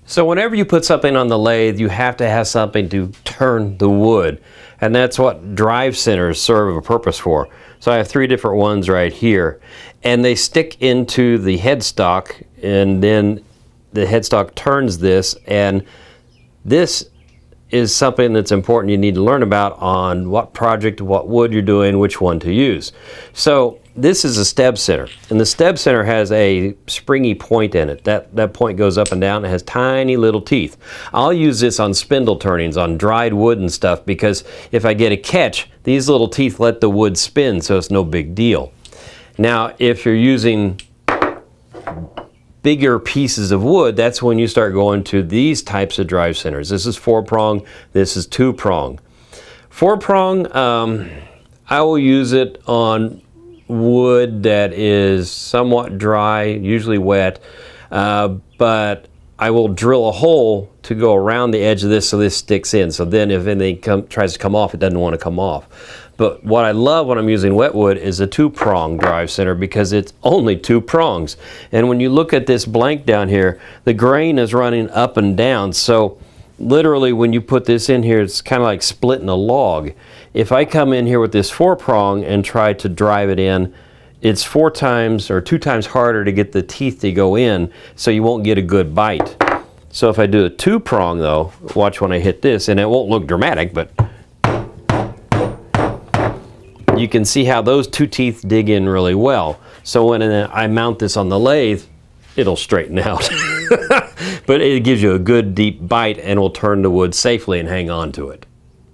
So whenever you put something on the lathe, you have to have something to turn the wood. And that's what drive centers serve a purpose for. So I have 3 different ones right here. And they stick into the headstock, and then the headstock turns this. And this is something that's important you need to learn about on what project, what wood you're doing, which one to use. So this is a steb center, and the steb center has a springy point in it. That point goes up and down. It has tiny little teeth. I'll use this on spindle turnings, on dried wood and stuff, because if I get a catch, these little teeth let the wood spin, so it's no big deal. Now, if you're using bigger pieces of wood, that's when you start going to these types of drive centers. This is 4-prong, this is 2-prong. 4-prong, I will use it on wood that is somewhat dry, usually wet, but I will drill a hole to go around the edge of this so this sticks in. So then if anything tries to come off, it doesn't want to come off. But what I love when I'm using wet wood is a 2-prong drive center, because it's only 2 prongs. And when you look at this blank down here, the grain is running up and down. So literally when you put this in here, it's kind of like splitting a log. If I come in here with this 4-prong and try to drive it in, it's 4 times or 2 times harder to get the teeth to go in, so you won't get a good bite. So if I do a 2-prong though, watch when I hit this, and it won't look dramatic, but you can see how those 2 teeth dig in really well. So when I mount this on the lathe, it'll straighten out. But it gives you a good deep bite and will turn the wood safely and hang on to it.